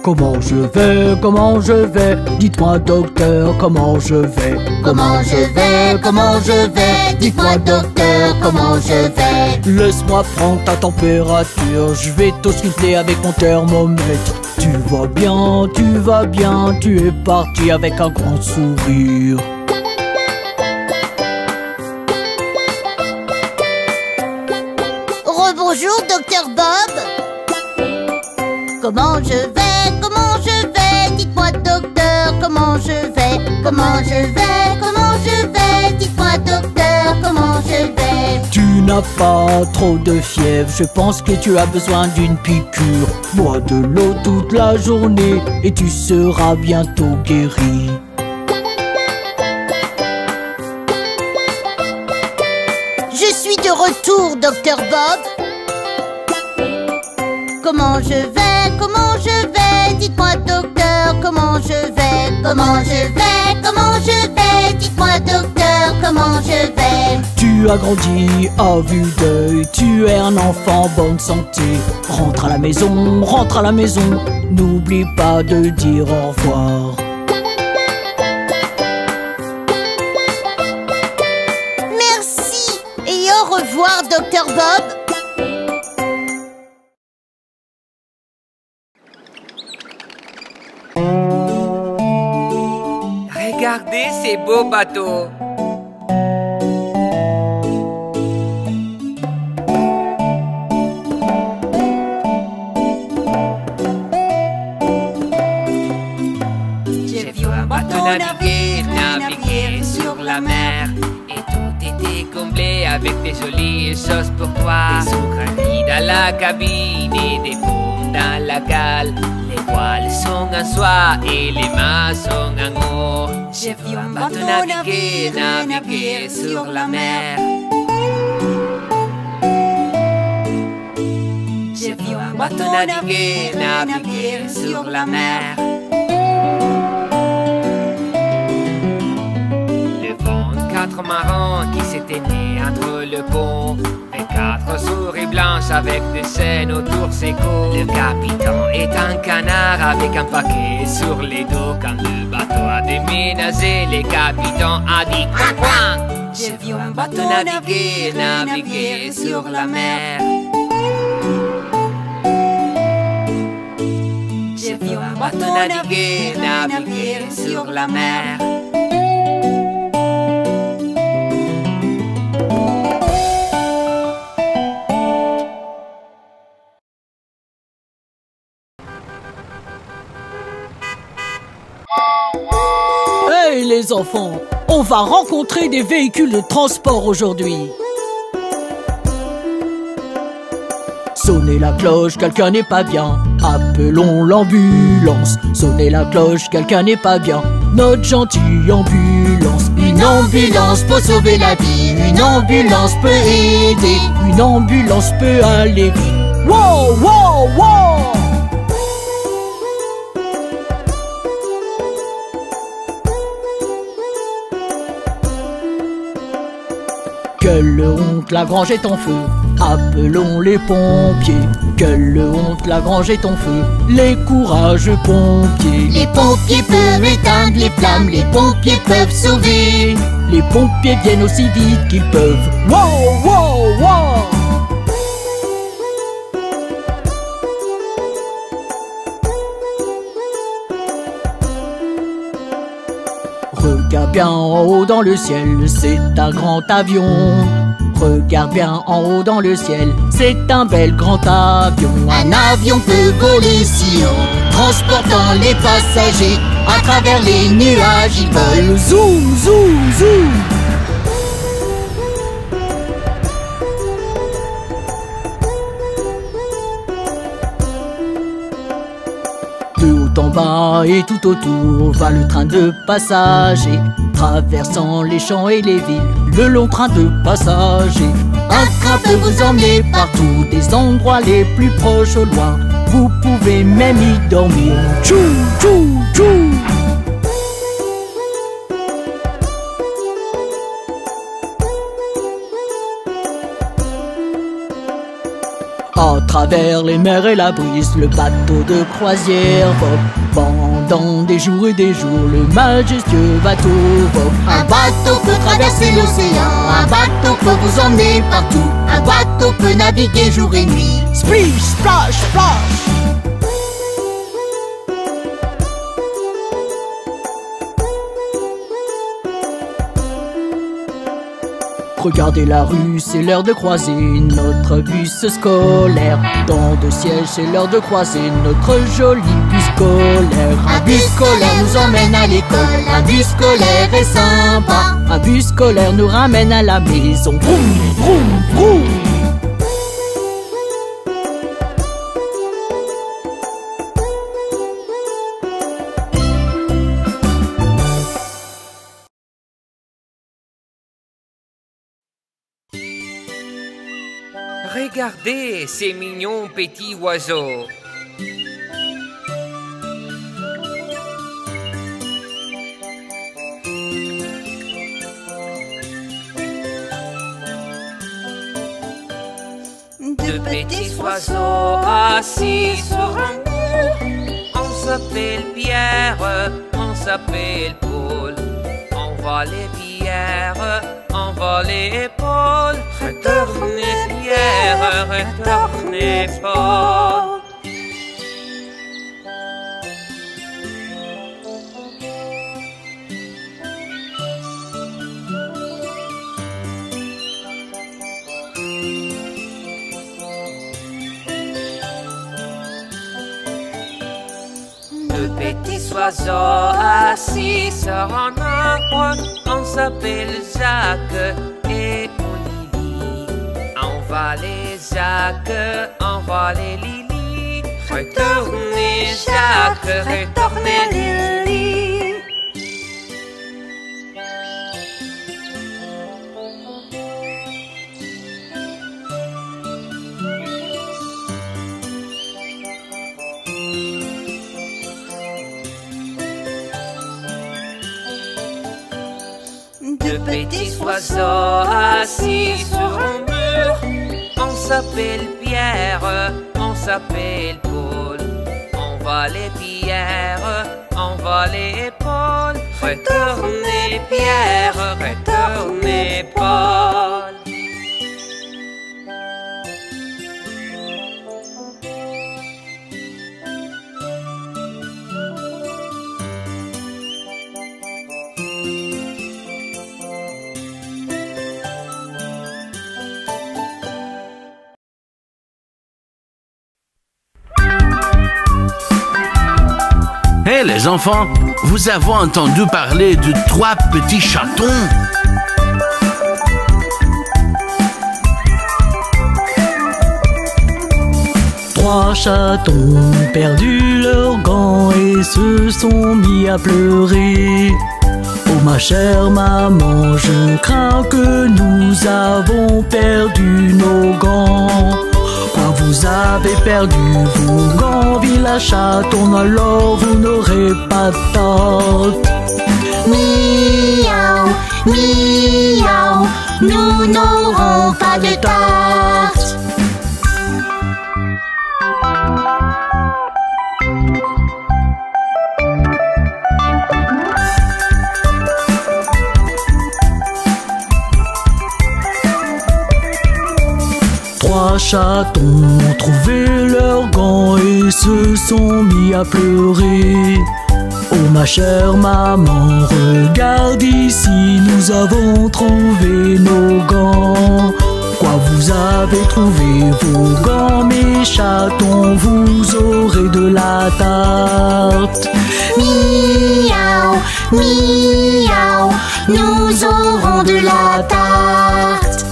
Comment je vais, comment je vais? Dites-moi docteur, comment je vais? Comment je vais, comment je vais? Dites-moi docteur, comment je vais? Laisse-moi prendre ta température, je vais t'ausculter avec mon thermomètre. Tu vas bien, tu vas bien, tu es parti avec un grand sourire. Rebonjour docteur Bob. Comment je vais, comment je vais? Dites-moi docteur, comment je vais? Comment je vais, comment je vais? Dites-moi docteur, comment je vais? Tu n'as pas trop de fièvre, je pense que tu as besoin d'une piqûre. Bois de l'eau toute la journée et tu seras bientôt guéri. Je suis de retour, docteur Bob. Comment je vais, comment je vais? Dites-moi docteur, comment je vais? Comment je vais, comment je vais? Dites-moi docteur, comment je vais? Tu as grandi à vue d'œil, tu es un enfant en bonne santé. Rentre à la maison, rentre à la maison, n'oublie pas de dire au revoir. Merci et au revoir, docteur Bob. Regardez ces beaux bateaux. J'ai vu un bateau naviguer sur la mer. Et tout était comblé avec des jolies choses pour toi. Des sucreries dans la cabine et des pommes dans la cale. Les voiles sont en soie et les mâts sont en or. J'ai vu un bateau naviguer sur la mer. J'ai vu un bateau naviguer sur la mer. Le vent de 4 marrons qui s'étaient nés entre le pont. Et 4 souris blanches avec des chaînes autour ses côtes. Le capitaine est un canard avec un paquet sur les dos. Quand le bateau a déménagé, le capitaine a dit coin coin. J'ai vu un bateau naviguer sur la mer. J'ai vu un bateau naviguer sur la mer. Hey les enfants, on va rencontrer des véhicules de transport aujourd'hui. Sonnez la cloche, quelqu'un n'est pas bien. Appelons l'ambulance. Sonnez la cloche, quelqu'un n'est pas bien. Notre gentille ambulance. Une ambulance peut sauver la vie. Une ambulance peut aider. Une ambulance peut aller vite. Wow, wow, wow! Quelle honte, la grange est en feu. Appelons les pompiers. Quelle honte, la grange est en feu. Les courageux pompiers. Les pompiers peuvent éteindre les flammes. Les pompiers peuvent sauver. Les pompiers viennent aussi vite qu'ils peuvent. Wow, wow, wow! Regarde bien en haut dans le ciel, c'est un grand avion. Regarde bien en haut dans le ciel, c'est un bel grand avion. Un avion peut voler si haut, transportant les passagers. À travers les nuages, il vole. Zoom, zoom, zoom. De haut en bas et tout autour va le train de passagers, traversant les champs et les villes, le long train de passagers. Un train peut vous emmener partout, des endroits les plus proches au loin. Vous pouvez même y dormir. Tchou, tchou, tchou. À travers les mers et la brise, le bateau de croisière vogue. Pendant des jours et des jours, le majestueux bateau vogue. Un bateau peut traverser l'océan, un bateau peut vous emmener partout. Un bateau peut naviguer jour et nuit. Splish, splash, splash. Regardez la rue, c'est l'heure de croiser notre bus scolaire. Dans 2 sièges, c'est l'heure de croiser notre joli bus scolaire. Un bus scolaire nous emmène à l'école, un bus scolaire est sympa. Un bus scolaire nous ramène à la maison. Vroom, vroom, vroom. Regardez ces mignons petits oiseaux. De Petits oiseaux assis sur un mur. On s'appelle Pierre, on s'appelle Paul. On va les pierres, on va les Paul. Retournez Pierre, retournez Paul. Deux petits oiseaux assis sur un arbre. On s'appelle Jacques et Lily. On va les Jacques, on va les Lily. Retournez Jacques, retournez Lily. Deux petits oiseaux assis sur un mur. On s'appelle Pierre, on s'appelle Paul. On va les pierres, on va les Paul. Retournez Pierre, retournez Paul. Hé les enfants, vous avez entendu parler de 3 petits chatons? Trois chatons ont perdu leurs gants et se sont mis à pleurer. Oh ma chère maman, je crains que nous avons perdu nos gants. Quoi, vous avez perdu vos gants, village chaton, alors vous n'aurez pas de tarte. Miaou, miaou, nous n'aurons pas de tarte. Trois chatons ont trouvé leurs gants et se sont mis à pleurer. Oh ma chère maman, regarde ici, nous avons trouvé nos gants. Quoi, vous avez trouvé vos gants, mes chatons, vous aurez de la tarte. Miaou, miaou, nous aurons de la tarte.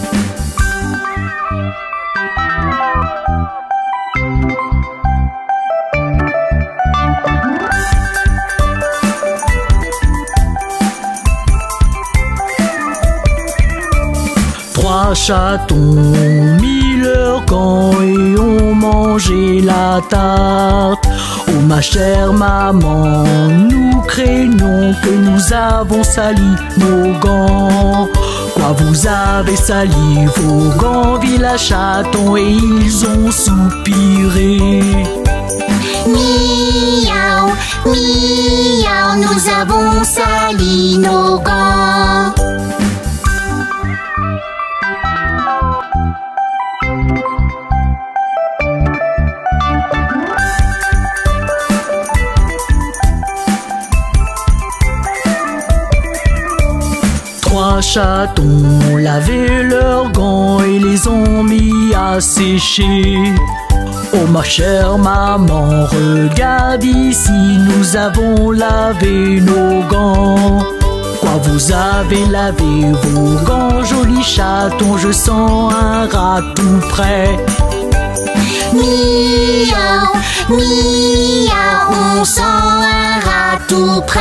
Trois chatons ont mis leurs gants et ont mangé la tarte. Oh ma chère maman, nous craignons que nous avons sali nos gants. Quoi, Quoi vous avez sali vos grands villages chatons et ils ont soupiré. Miaou, miaou, nous avons sali nos gants. Trois chatons ont lavé leurs gants et les ont mis à sécher. Oh ma chère maman, regarde ici, nous avons lavé nos gants. Quoi vous avez lavé vos gants, jolis chatons, je sens un rat tout près. Miaou, miaou, on sent un rat tout près.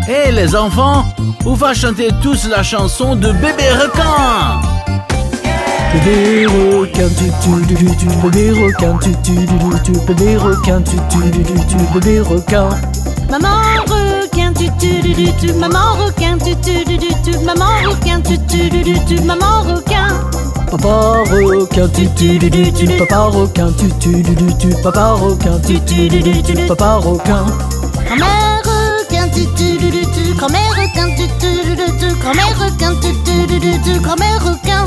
Hé les enfants, on va chanter tous la chanson de Bébé Requin. Bébé requin, tu, bébé requin, tu, bébé requin, tu, bébé requin. Maman requin, tu, maman requin, tu, maman requin, tu, maman requin. Papa requin, tu, papa requin, tu, papa requin, tu, papa requin. Grand-mère requin, grand-mère requin, grand-mère requin, grand-mère requin.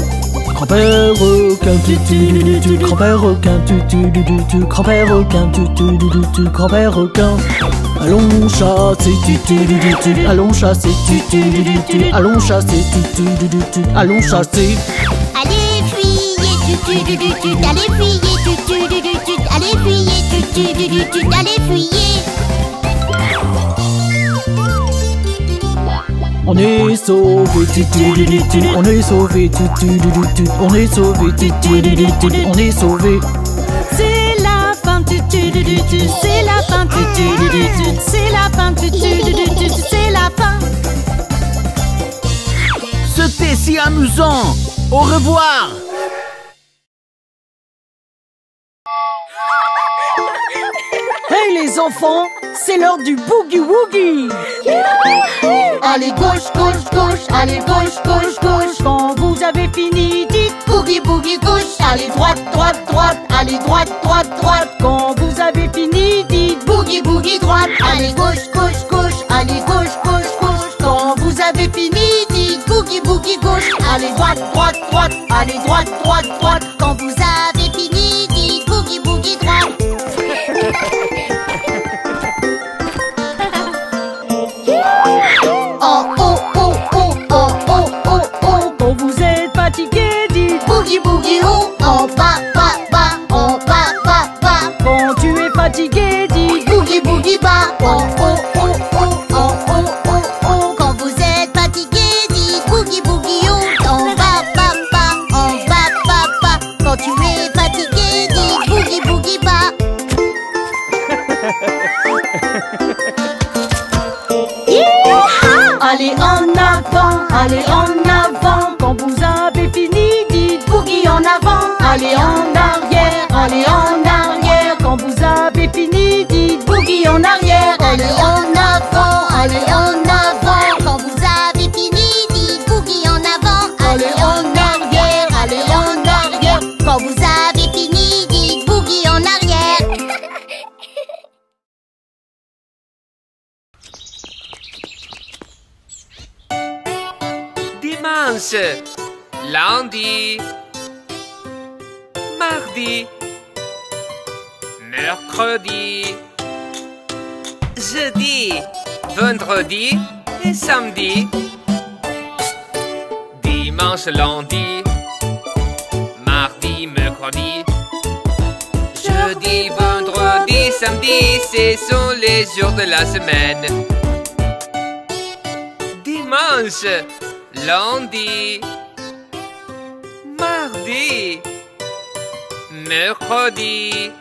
Grand-père requin, tu, grand-père requin, tu, grand-père requin, tu, grand-père requin. Allons chasser, tu, allons chasser, tu, allons chasser, tu, allons chasser. Allez fuyez, allez fuyez, allez fuyez, allez fuyez. On est sauvé, on est sauvé, on est sauvé, on est sauvé. C'est la fin, c'est la fin, c'est la fin, c'est la fin. C'était si amusant. Au revoir. Hey les enfants, c'est l'heure du boogie woogie. Allez gauche, gauche, gauche, allez gauche, gauche, gauche. Quand vous avez fini, dites Boogie, boogie, gauche, allez droite, droite, droite, allez droite, droite, droite. quand vous avez fini, dites Boogie, boogie, droite, allez gauche, gauche, gauche, allez gauche, gauche, gauche. quand vous avez fini, dites Boogie, boogie, gauche, allez droite, droite, droite, allez droite, droite, droite. Quand vous avez fini, dites boogie, boogie, droite. En haut, haut, haut, en haut, haut, haut. quand vous êtes fatigué, dites Boogie, boogie, haut, en bas, bas, bas, en bas, bas, bas. quand tu es fatigué, dites Boogie, boogie, bas, en haut, haut, haut, en haut, haut, haut. Quand vous êtes fatigué, dites boogie, boogie, haut, en bas, bas, bas, en bas, bas, bas. Quand tu es fatigué, dites boogie, boogie, bas. allez en avant, allez en avant. Quand vous avez fini, dites Boogie en avant, allez en arrière, allez en arrière. Quand vous avez fini, dites boogie en arrière, allez en avant, allez en avant. Quand vous avez fini, dites boogie en avant, allez en arrière, allez en arrière. Quand vous avez fini, dites boogie en arrière. Dimanche, lundi, mardi, mercredi, jeudi, vendredi et samedi. Dimanche, lundi, mardi, mercredi, jeudi, vendredi, samedi, ce sont les jours de la semaine. Dimanche, lundi, mardi, mercredi,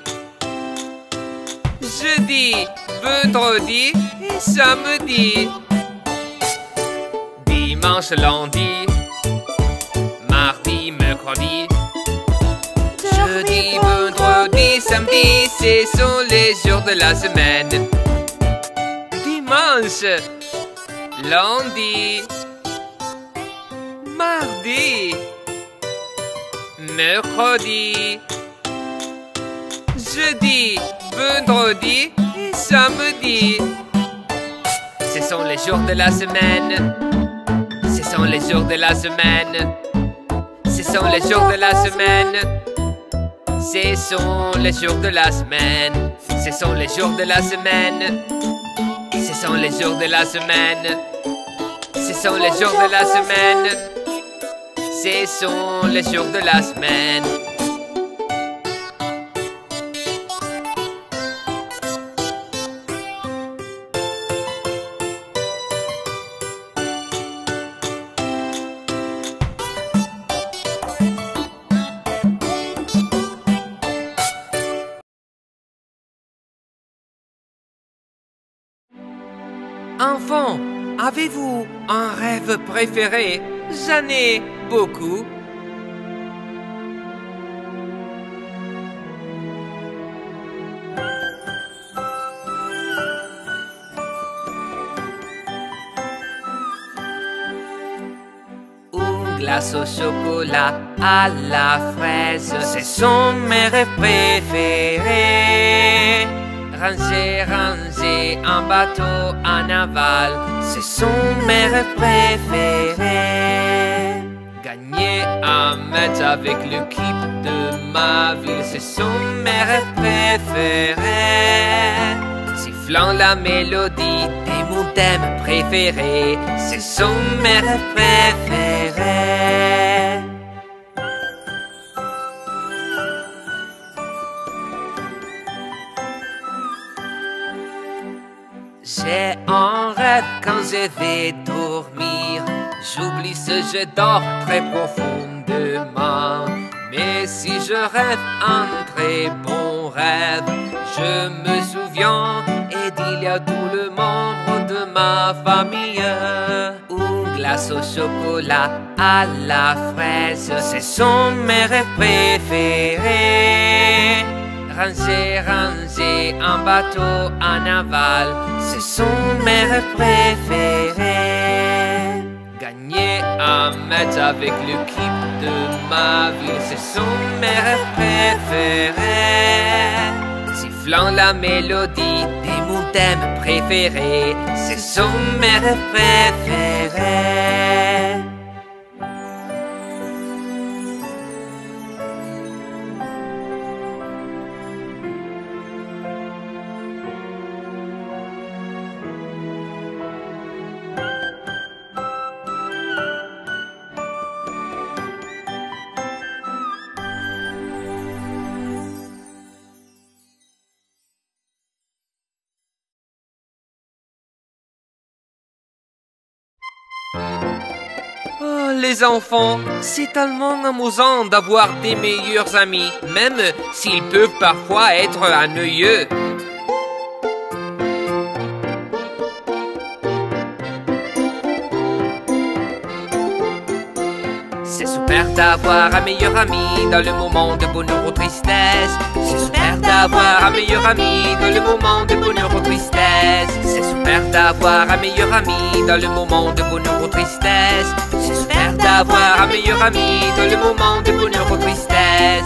jeudi, vendredi et samedi. Dimanche, lundi, mardi, mercredi, jeudi, vendredi, samedi, ce sont les jours de la semaine. Dimanche, lundi, mardi, mercredi, jeudi, vendredi et samedi. Ce sont les jours de la semaine. Ce sont les jours de la semaine. Ce sont les jours de la semaine. Ce sont les jours de la semaine. Ce sont les jours de la semaine. Ce sont les jours de la semaine. Ce sont les jours de la semaine. Ce sont les jours de la semaine. Enfant, avez-vous un rêve préféré? J'en ai beaucoup. Une glace au chocolat à la fraise, ce sont mes rêves préférés. Ranger, ranger un bateau en aval, ce sont mes rêves préférés. Gagner un match avec l'équipe de ma ville, ce sont mes rêves préférés. Sifflant la mélodie de mon thème préféré, ce sont mes rêves préférés. J'ai un rêve quand je vais dormir. J'oublie ce jeu dors très profondément. Mais si je rêve un très bon rêve, je me souviens et il y a tout le membre de ma famille. Une glace au chocolat à la fraise, ce sont mes rêves préférés. Ranger, ranger un bateau en aval, ce sont mes rêves préférés. Gagner un match avec l'équipe de ma ville, ce sont mes rêves préférés. Sifflant la mélodie de mon thème préféré, ce sont mes rêves préférés. Oh, les enfants, c'est tellement amusant d'avoir des meilleurs amis, même s'ils peuvent parfois être ennuyeux. C'est super d'avoir un meilleur ami dans le moment de bonheur ou tristesse. C'est super d'avoir un meilleur ami dans le moment de bonheur ou tristesse. C'est super d'avoir un meilleur ami dans le moment de bonheur ou tristesse. C'est super d'avoir un meilleur ami dans le moment de bonheur ou tristesse.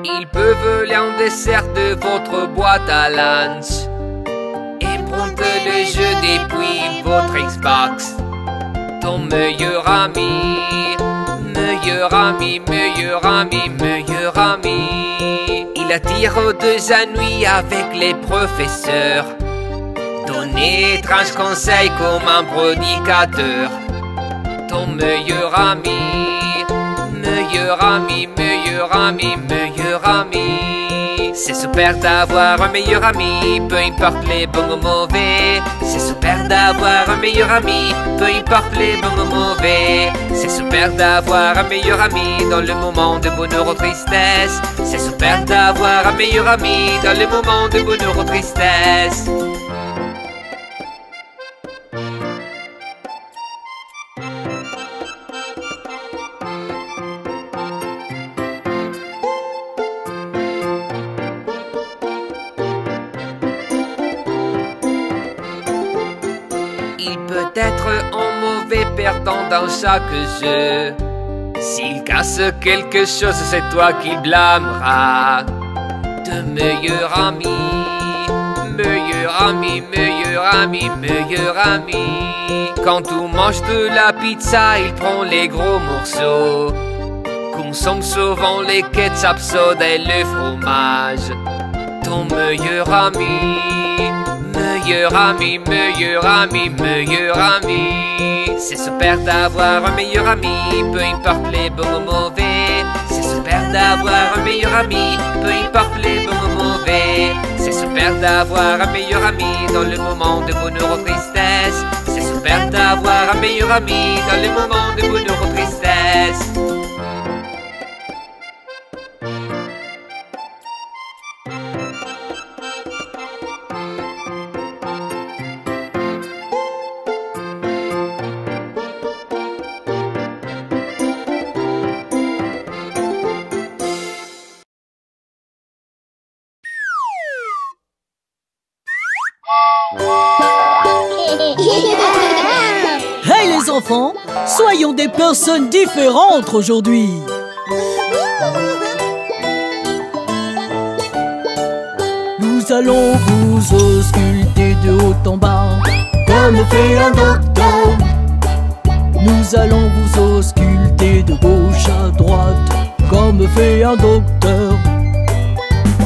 Ils peuvent aller en dessert de votre boîte à lunch et prendre le jeu depuis votre Xbox. Ton meilleur ami, meilleur ami, meilleur ami, meilleur ami. Il attire des ennuis avec les professeurs, donner étranges conseils comme un prédicateur. Ton meilleur ami, meilleur ami, meilleur ami, meilleur ami. C'est super d'avoir un meilleur ami, peu importe les bons ou mauvais. C'est super d'avoir un meilleur ami, peu importe les bons ou mauvais. C'est super super d'avoir un meilleur ami dans le moment de bonheur ou tristesse. C'est super d'avoir un meilleur ami dans le moment de bonheur ou tristesse. Il peut être un mauvais perdant dans chaque jeu. S'il casse quelque chose, c'est toi qui blâmeras. De meilleur ami, meilleur ami, meilleur ami, meilleur ami. Quand tu manges de la pizza, il prend les gros morceaux. Consomme souvent les ketchup, soda et le fromage. Ton meilleur ami, meilleur ami, meilleur ami, meilleur ami. C'est super d'avoir un meilleur ami, peu importe les bons ou mauvais. C'est super d'avoir un meilleur ami, peu importe les bons ou mauvais. C'est super d'avoir un meilleur ami dans le moment de bonheur ou tristesse. C'est super d'avoir un meilleur ami dans le moment de bonheur ou tristesse. Hey les enfants, soyons des personnes différentes aujourd'hui. Nous allons vous ausculter de haut en bas, comme fait un docteur. Nous allons vous ausculter de gauche à droite, comme fait un docteur.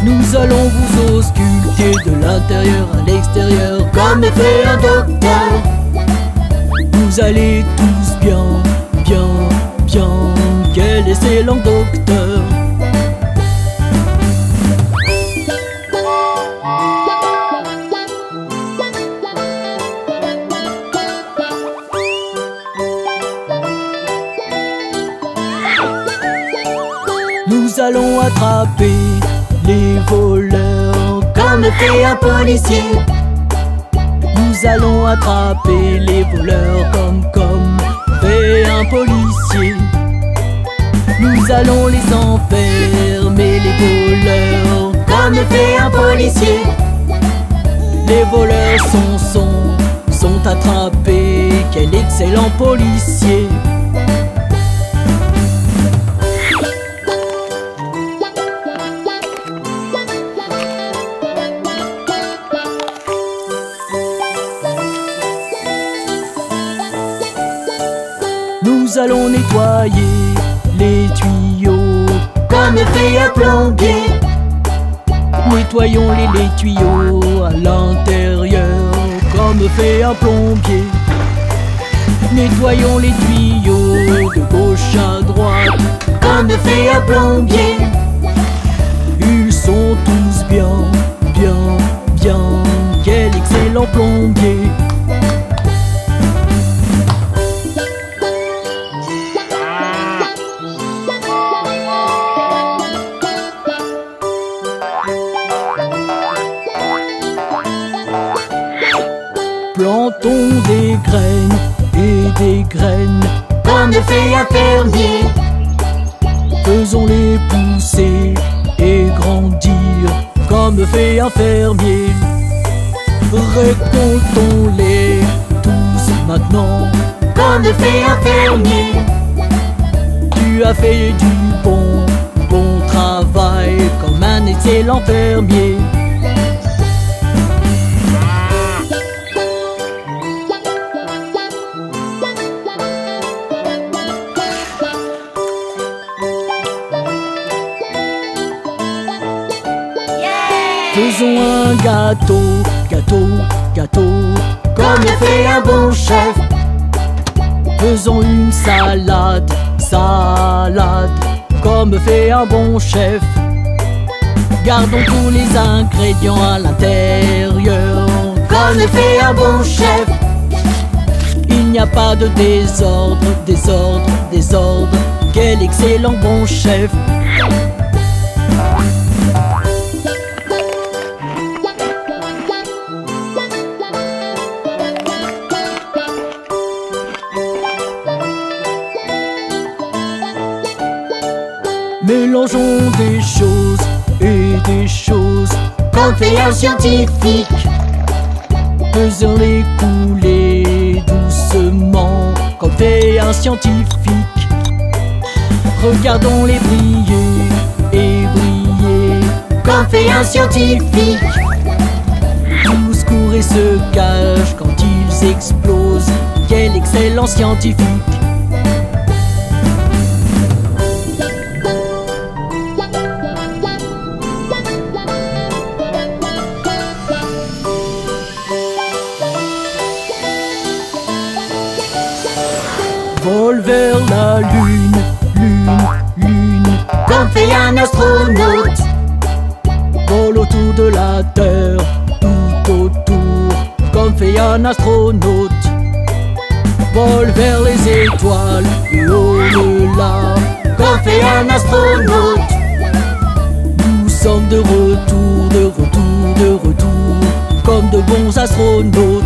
Nous allons vous ausculter de l'intérieur à l'extérieur, comme fait un docteur. Vous allez tous bien, bien, bien. Quel excellent docteur! Nous allons attraper les voleurs, comme fait un policier. Nous allons attraper les voleurs comme fait un policier. Nous allons les enfermer, les voleurs, comme fait un policier. Les voleurs sont attrapés, quel excellent policier. Nous allons nettoyer les tuyaux, comme fait un plombier. Nettoyons les tuyaux à l'intérieur, comme fait un plombier. Nettoyons les tuyaux de gauche à droite, comme fait un plombier. Ils sont tous bien, bien, bien. Quel excellent plombier! Plantons des graines et des graines, comme fait un fermier. Faisons-les pousser et grandir, comme fait un fermier. Récoltons-les tous maintenant, comme fait un fermier. Tu as fait du bon travail, comme un excellent fermier. Faisons un gâteau, gâteau, gâteau, comme fait un bon chef. Faisons une salade, salade, comme fait un bon chef. Gardons tous les ingrédients à l'intérieur, comme fait un bon chef. Il n'y a pas de désordre, désordre, des ordres. Quel excellent bon chef! Mélangeons des choses et des choses. Qu'en fait un scientifique? Faisons-les couler doucement. Qu'en fait un scientifique? Regardons-les briller et briller. Qu'en fait un scientifique? Tous courent et se cachent quand ils explosent. Quel excellent scientifique! Vole vers la lune, lune, lune. Qu'en fait un astronaute? Vole autour de la terre, tout autour. Qu'en fait un astronaute? Vole vers les étoiles et au-delà. Qu'en fait un astronaute? Nous sommes de retour, de retour, de retour, comme de bons astronautes.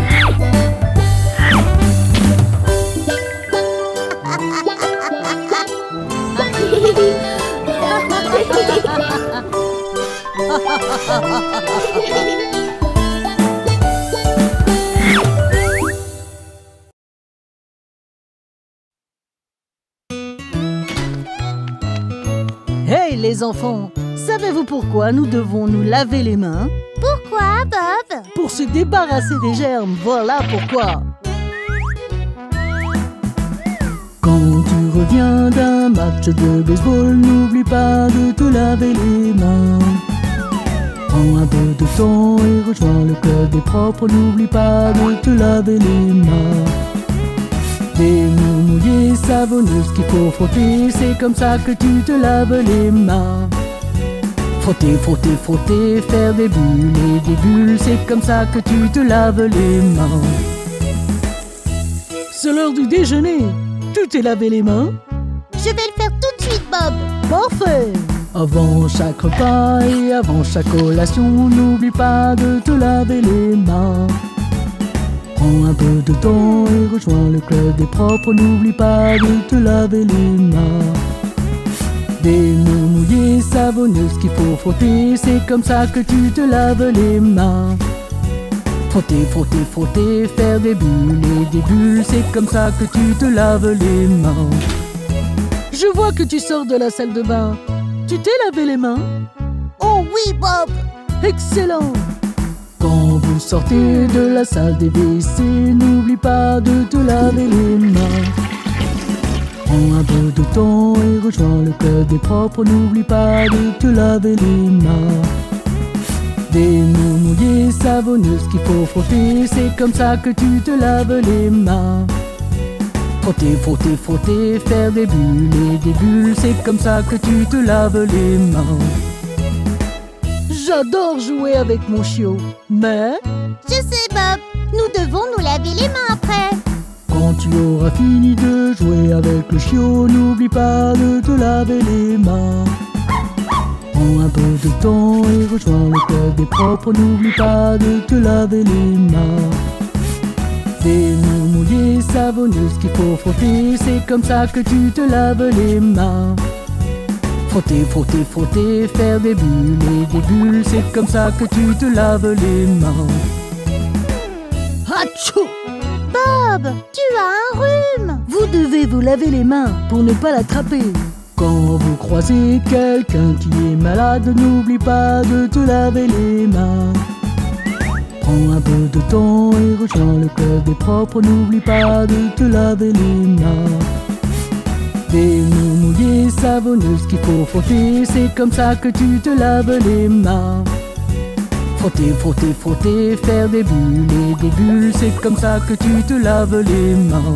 Hey les enfants, savez-vous pourquoi nous devons nous laver les mains? Pourquoi, Bob? Pour se débarrasser des germes, voilà pourquoi. Quand tu reviens d'un match de baseball, n'oublie pas de te laver les mains. Prends un peu de temps et rejoins le club des propres, n'oublie pas de te laver les mains. Des mains mouillées, savonneuses qu'il faut frotter, c'est comme ça que tu te laves les mains. Frotter, frotter, frotter, faire des bulles et des bulles, c'est comme ça que tu te laves les mains. C'est l'heure du déjeuner. Tu t'es lavé les mains? Je vais le faire tout de suite, Bob. Parfait! Avant chaque repas et avant chaque collation, n'oublie pas de te laver les mains. Prends un peu de temps et rejoins le club des propres, n'oublie pas de te laver les mains. Des mains mouillées, savonneuses qu'il faut frotter, c'est comme ça que tu te laves les mains. Frotter, frotter, frotter, faire des bulles et des bulles, c'est comme ça que tu te laves les mains. Je vois que tu sors de la salle de bain. Tu t'es lavé les mains? Oh oui, Bob. Excellent! Quand vous sortez de la salle des WC, n'oublie pas de te laver les mains. Prends un peu de temps et rejoins le club des propres, n'oublie pas de te laver les mains. Des mains mouillées, savonneuses qu'il faut frotter, c'est comme ça que tu te laves les mains. Frotter, frotter, frotter, faire des bulles et des bulles, c'est comme ça que tu te laves les mains. J'adore jouer avec mon chiot, mais... Je sais, Bob. Nous devons nous laver les mains après. Quand tu auras fini de jouer avec le chiot, n'oublie pas de te laver les mains. Prends un peu de temps et rejoins le club des propres, n'oublie pas de te laver les mains. Des mains mouillées, savonneuses qu'il faut frotter, c'est comme ça que tu te laves les mains. Frotter, frotter, frotter, faire des bulles et des bulles, c'est comme ça que tu te laves les mains. Hatchou! Bob, tu as un rhume. Vous devez vous laver les mains pour ne pas l'attraper. Quand vous croisez quelqu'un qui est malade, n'oublie pas de te laver les mains. Prends un peu de temps et rejoins le club des propres, n'oublie pas de te laver les mains. Des mains mouillées, savonneuses qu'il faut frotter, c'est comme ça que tu te laves les mains. Frotter, frotter, frotter, faire des bulles et des bulles, c'est comme ça que tu te laves les mains.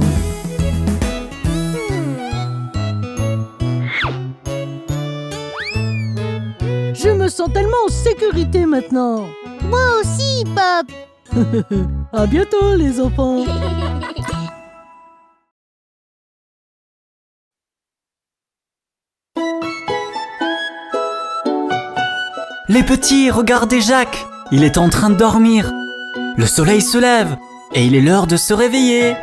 Je me sens tellement en sécurité maintenant. Moi aussi, Bob. À bientôt les enfants. Les petits, regardez Jacques. Il est en train de dormir. Le soleil se lève et il est l'heure de se réveiller.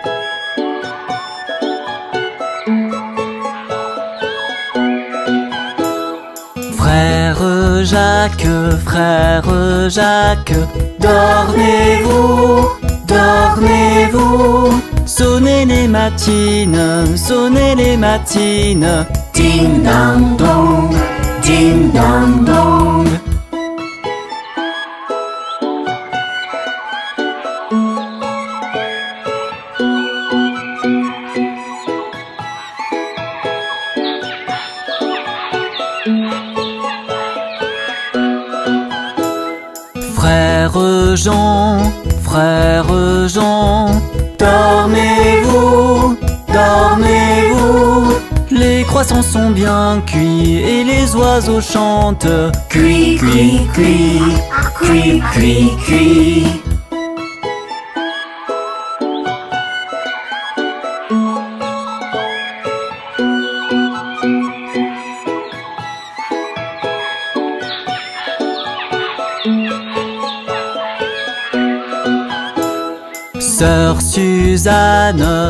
Frère Jacques, dormez-vous, dormez-vous. Sonnez les matines, ding dong dong, ding dong dong. Frère Jean, dormez-vous, dormez-vous. Les croissants sont bien cuits et les oiseaux chantent. Cui, cui, cui, cui, cui, cui.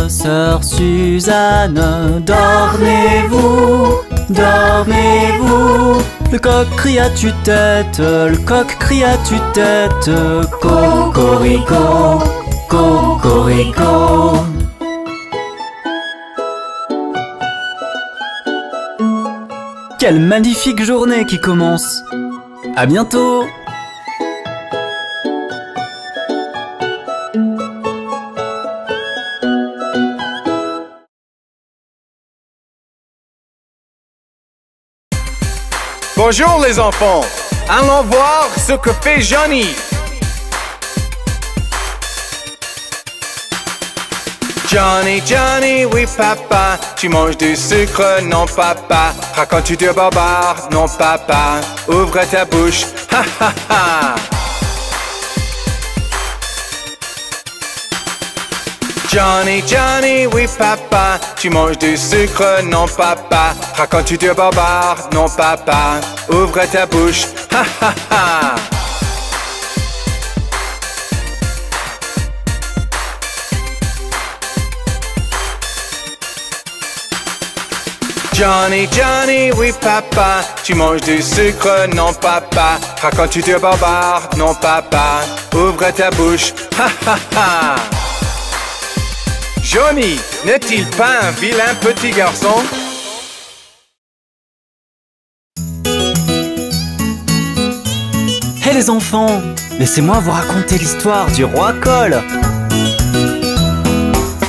Sœur Suzanne, dormez-vous, dormez-vous. Le coq crie à tue-tête, le coq crie à tue-tête. Cocorico, cocorico. Quelle magnifique journée qui commence! À bientôt! Bonjour les enfants, allons voir ce que fait Johnny. Johnny, Johnny, oui papa, tu manges du sucre, non papa. Racontes-tu du barbare, non papa. Ouvre ta bouche, ha ha ha. Johnny, Johnny, oui papa, tu manges du sucre, non papa. Racontes-tu du barbare, non papa. Ouvre ta bouche, ha ha ha. Johnny, Johnny, oui papa, tu manges du sucre, non papa. Racontes-tu du barbare, non papa. Ouvre ta bouche, ha ha ha. Johnny, n'est-il pas un vilain petit garçon? Hé les enfants, laissez-moi vous raconter l'histoire du roi Cole.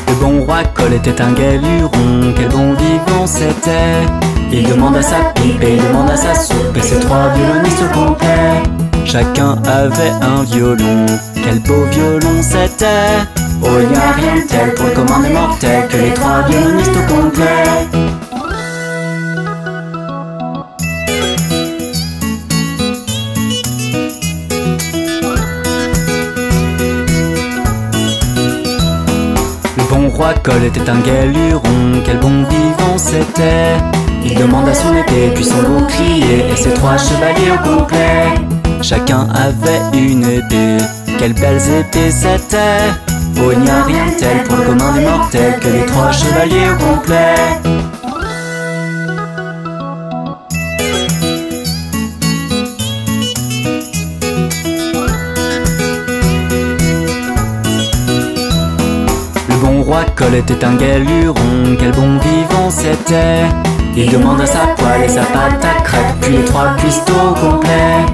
Le bon roi Cole était un gai luron, quel bon vivant c'était. Il demande à sa pipe et il demande à sa soupe, et ses trois violonistes complets. Chacun avait un violon, quel beau violon c'était. Oh, il n'y a rien de tel pour le commun des mortels que les trois violonistes au complet. Le bon roi Cole était un gai luron, quel bon vivant c'était. Il demande à son épée puis son bouclier et ses trois chevaliers au complet. Chacun avait une épée, quelles belles épées c'était. Oh, il n'y a rien de tel pour le commun des mortels que les trois chevaliers au complet. Le bon roi Cole était un gai luron, quel bon vivant c'était. Il demande à sa poêle et sa pâte à crêpes, puis les trois cuistots au complet.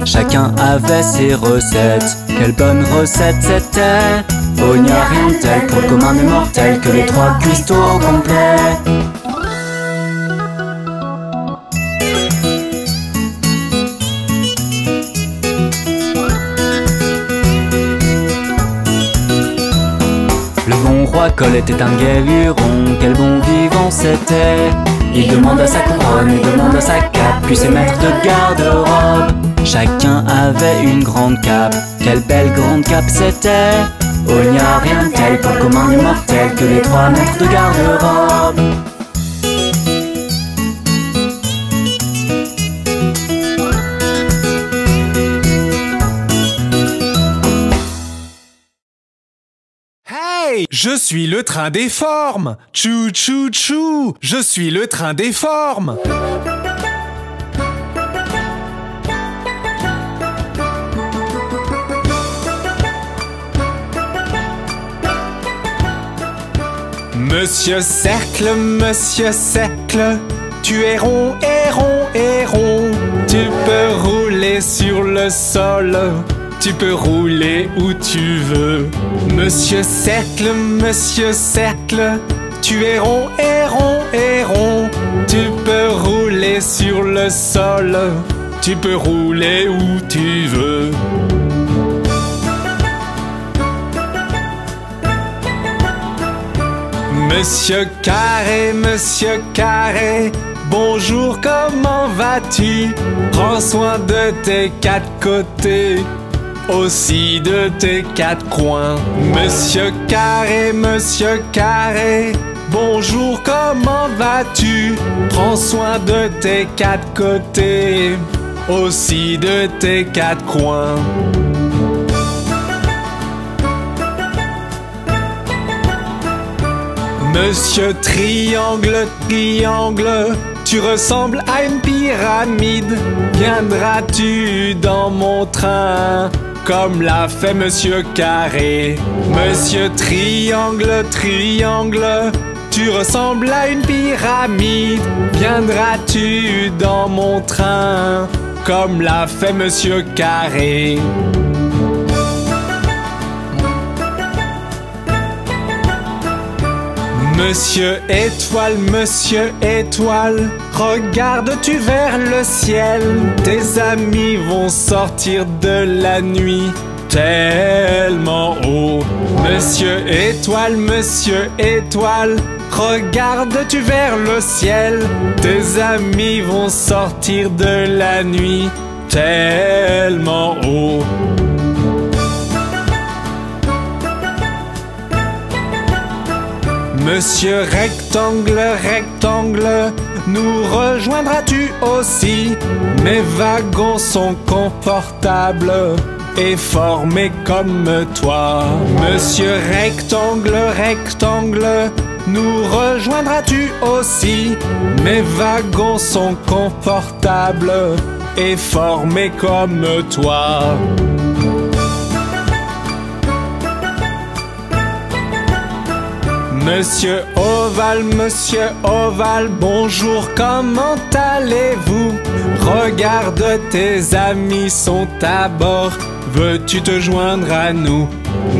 Chacun avait ses recettes, quelle bonne recette c'était. Oh, il n'y a rien de tel pour le commun des mortels que les trois cuistots au complet. Le bon roi Cole était un gai luron, quel bon vivant c'était. Il demande à sa couronne, il demande à sa cape, puis ses maîtres de garde-robe. Chacun avait une grande cape, quelle belle grande cape c'était. Oh, il n'y a rien de tel pour le commun des mortels que les trois maîtres de garde-robe. Je suis le train des formes. Tchou tchou tchou. Je suis le train des formes. Monsieur Cercle, tu es rond et rond et rond. Tu peux rouler sur le sol, tu peux rouler où tu veux. Monsieur Cercle, tu es rond et rond et rond. Tu peux rouler sur le sol, tu peux rouler où tu veux. Monsieur Carré, bonjour, comment vas-tu? Prends soin de tes quatre côtés, aussi de tes quatre coins. Monsieur Carré, bonjour, comment vas-tu? Prends soin de tes quatre côtés, aussi de tes quatre coins. Monsieur Triangle, tu ressembles à une pyramide. Viendras-tu dans mon train, comme l'a fait Monsieur Carré? Monsieur Triangle, tu ressembles à une pyramide. Viendras-tu dans mon train, comme l'a fait Monsieur Carré? Monsieur Étoile, regardes-tu vers le ciel? Tes amis vont sortir de la nuit tellement haut. Monsieur Étoile, regardes-tu vers le ciel? Tes amis vont sortir de la nuit tellement haut. Monsieur Rectangle, nous rejoindras-tu aussi? Mes wagons sont confortables et formés comme toi. Monsieur Rectangle, nous rejoindras-tu aussi? Mes wagons sont confortables et formés comme toi. Monsieur Ovale, bonjour, comment allez-vous? Regarde, tes amis sont à bord, veux-tu te joindre à nous?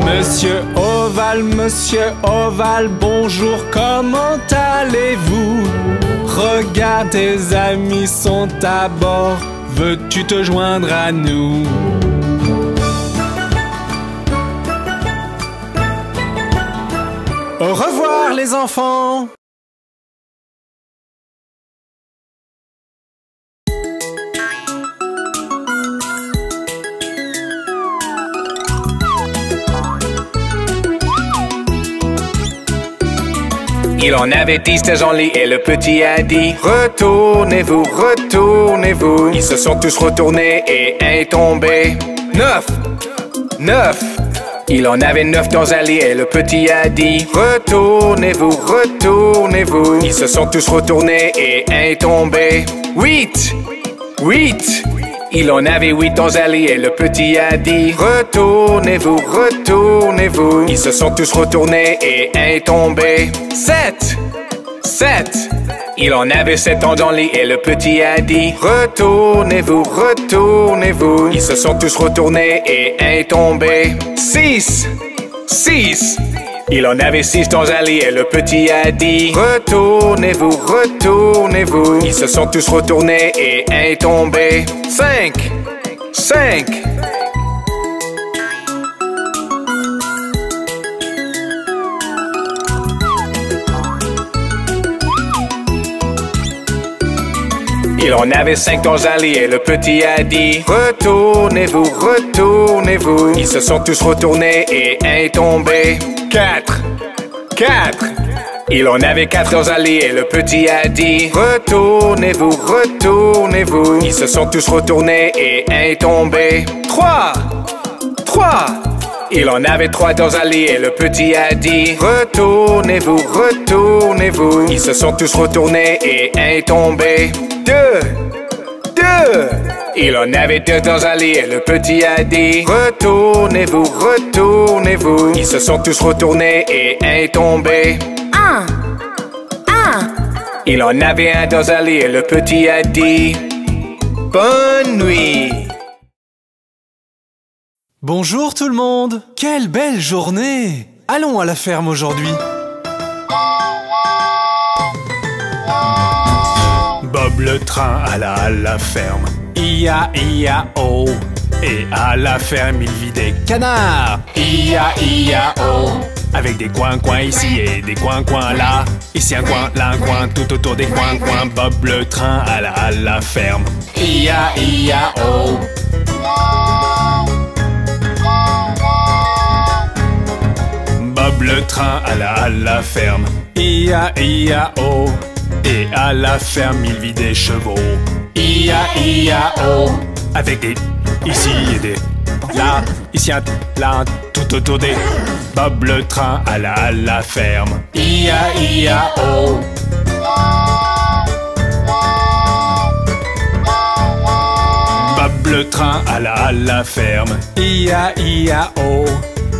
Monsieur Ovale, bonjour, comment allez-vous? Regarde, tes amis sont à bord, veux-tu te joindre à nous? Au revoir les enfants! Il en avait 10, c'était Jean-Lit et le petit a dit: retournez-vous, retournez-vous. Ils se sont tous retournés et un est tombé. 9. Il en avait 9 dans un lit et le petit a dit: retournez-vous, retournez-vous. Ils se sont tous retournés et un est tombé. 8. Il en avait 8 dans un lit et le petit a dit: retournez-vous, retournez-vous. Ils se sont tous retournés et un est tombé. 7. Il en avait 7 dans le lit et le petit a dit: retournez-vous, retournez-vous. Ils se sont tous retournés et un est tombé. 6. Il en avait 6 dans un lit et le petit a dit: retournez-vous, retournez-vous. Ils se sont tous retournés et un est tombé. 5. Il en avait 5 dans un lit et le petit a dit: retournez-vous, retournez-vous. Ils se sont tous retournés et un est tombé. 4. Il en avait 4 dans un lit et le petit a dit: retournez-vous, retournez-vous. Ils se sont tous retournés et un est tombé. 3. Il en avait 3 dans un lit et le petit a dit retournez-vous, retournez-vous. Ils se sont tous retournés et un est tombé. 2. Il en avait 2 dans un lit et le petit a dit retournez-vous, retournez-vous. Ils se sont tous retournés et un est tombé. 1. Il en avait 1 dans un lit et le petit a dit bonne nuit. Bonjour tout le monde! Quelle belle journée! Allons à la ferme aujourd'hui. Bob le train alla à la ferme. I-a-I-a-O. Et à la ferme il vit des canards. I-a-I-a-O. Avec des coins-coins ici et des coins-coins là. Ici un coin, là un coin, tout autour des coins-coins. Bob le train alla à la ferme. I-a-I-a-O. Bob le train alla à la ferme. I-a-I-a-O. Et à la ferme il vit des chevaux. I-a-I-a-O. Avec des ici et des là, ici un là, tout autour des. Bob le train alla à la ferme. I-a-I-a-O. Bob le train alla à la ferme. I-a-I-a-O.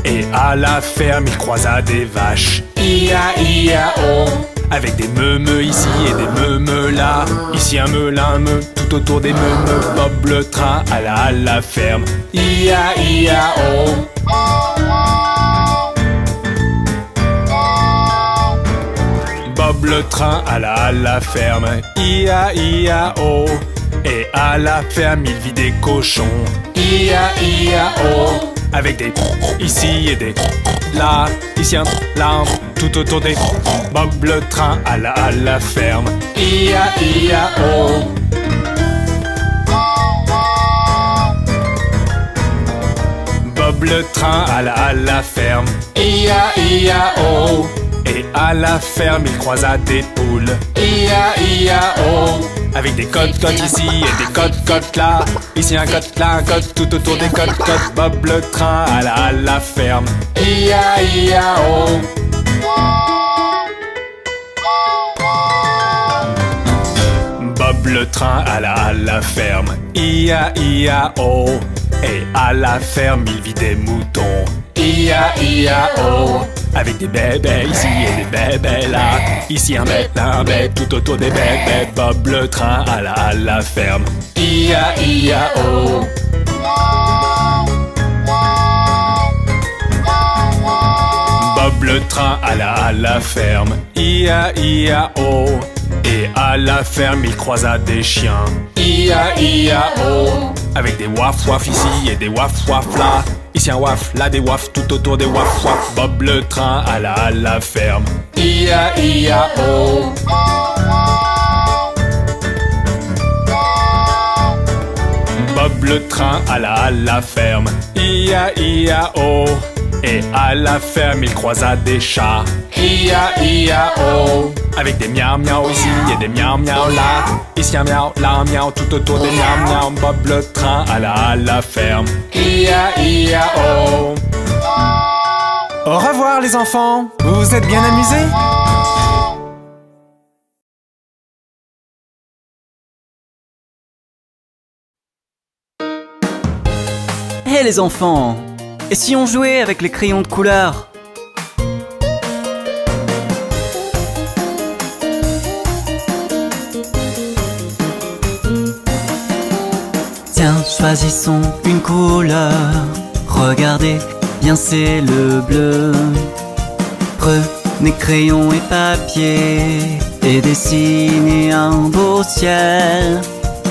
Et à la ferme il croisa des vaches. I-a-I-a-O. Avec des meumeux ici et des meumeux là. Ici un meu, là un meu, tout autour des meumeux. Bob le train alla à la ferme. I-a-I-a-O. Bob le train alla à la ferme. I-a-I-a-O. Et à la ferme il vit des cochons. I-a-I-a-O. Avec des ici et des là, ici un là, tout autour des. Bob le train alla à la ferme. I-a-I-a-O. Bob le train alla à la ferme. I-a-I-a-O. Et à la ferme il croisa des poules. I-a-I-a-O. Avec des cotes-cotes ici et des cotes-cotes là. Ici un cote, là un cote, tout autour des cotes-cotes. Bob le train alla à la ferme. I-a-I-a-O. Bob le train alla à la ferme. I-a-I-a-O. Et à la ferme il vit des moutons. I-a-I-a-O. Avec des bébés ici et des bébés là. Ici un bête, là un bête, tout autour des bébés. Bob le train alla à la ferme. I-a-I-a-O. Bob le train alla à la ferme. I-a-I-a-O. Et à la ferme il croisa des chiens. I-a-I-a-O. Avec des waf-waf ici et des waf-waf là. Ici un waf, là des waf, tout autour des waf-waf. Bob le train alla à la ferme. I-a-I-a-O. Bob le train alla à la ferme. I-a-I-a-O. Et à la ferme il croisa des chats. I-a-I-a-O. Avec des miaou-miaou ici et des miaou-miaou là. Ici un miaou, là un miaou, tout autour des miaou-miaou. Bob le train alla à la ferme. I-a-I-a-O. Au revoir les enfants. Vous vous êtes bien amusés? Hé les enfants! Et si on jouait avec les crayons de couleur? Tiens, choisissons une couleur. Regardez, bien c'est le bleu. Prenez crayon et papier et dessinez un beau ciel.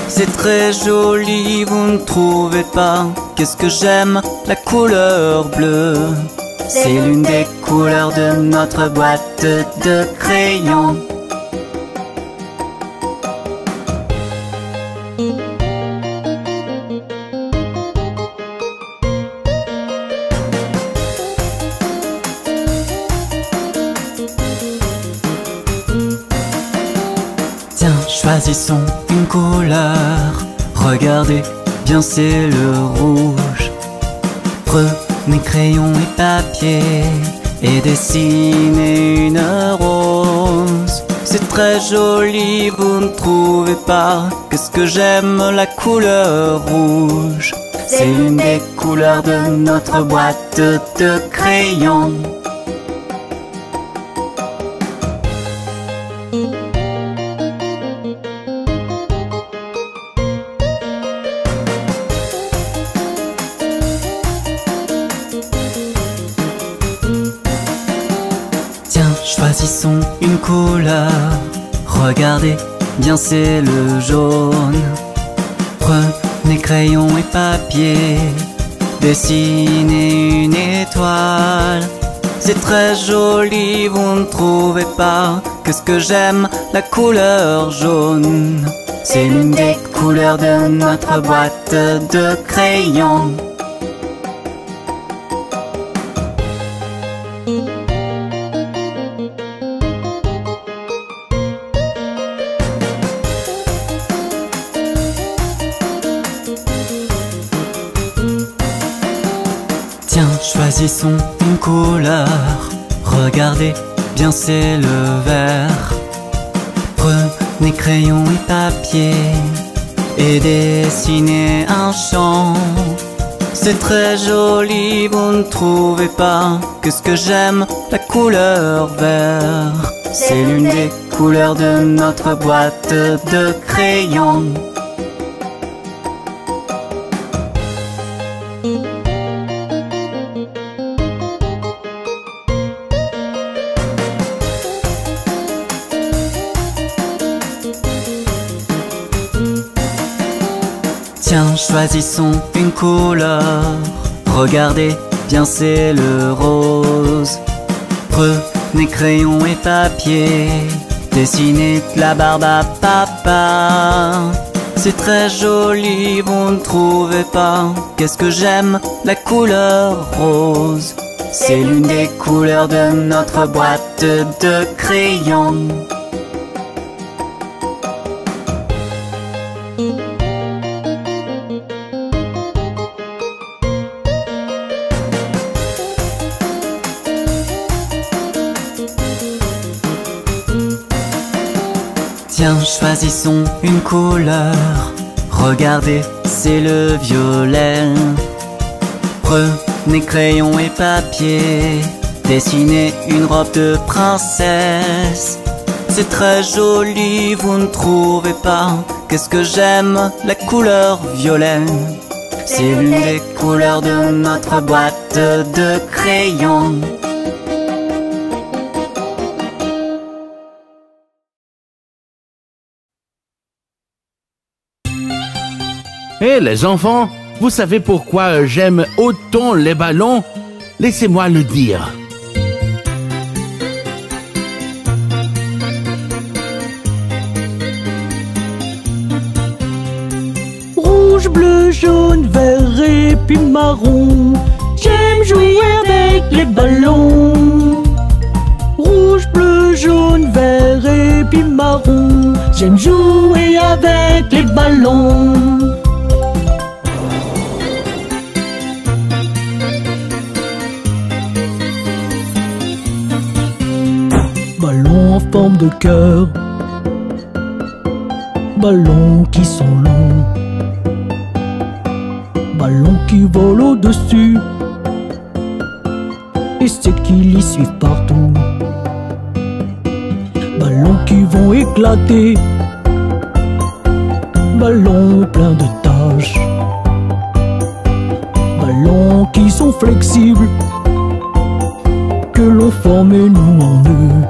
C'est très joli, vous ne trouvez pas? Qu'est-ce que j'aime, la couleur bleue. C'est l'une des couleurs de notre boîte de crayons. Tiens, choisissons une couleur. Regardez, bien c'est le rouge. Prenez crayon et papier et dessinez une rose. C'est très joli, vous ne trouvez pas? Qu'est-ce que j'aime la couleur rouge. C'est l'une des couleurs de notre boîte de crayons. Choisissons une couleur, regardez bien c'est le jaune. Prenez crayon et papier, dessinez une étoile. C'est très joli, vous ne trouvez pas? Qu'est-ce que j'aime la couleur jaune. C'est l'une des couleurs de notre boîte de crayons. Choisissons une couleur, regardez bien c'est le vert. Prenez crayon et papier et dessinez un champ. C'est très joli, vous ne trouvez pas? Qu'est-ce que j'aime la couleur vert. C'est l'une des couleurs de notre boîte de crayons. Tiens, choisissons une couleur, regardez bien c'est le rose. Prenez crayon et papier, dessinez de la barbe à papa. C'est très joli, vous ne trouvez pas? Qu'est-ce que j'aime la couleur rose. C'est l'une des couleurs de notre boîte de crayons. Tiens, choisissons une couleur, regardez, c'est le violet. Prenez crayon et papier, dessinez une robe de princesse. C'est très joli, vous ne trouvez pas? Qu'est-ce que j'aime la couleur violet. C'est l'une des couleurs de notre boîte de crayons. Hé les enfants, vous savez pourquoi j'aime autant les ballons? Laissez-moi le dire. Rouge, bleu, jaune, vert et puis marron. J'aime jouer avec les ballons. Rouge, bleu, jaune, vert et puis marron. J'aime jouer avec les ballons. Ballons en forme de cœur, ballons qui sont longs, ballons qui volent au-dessus et ceux qui les suivent partout. Ballons qui vont éclater, ballons pleins de taches, ballons qui sont flexibles, que l'on forme nous en eux.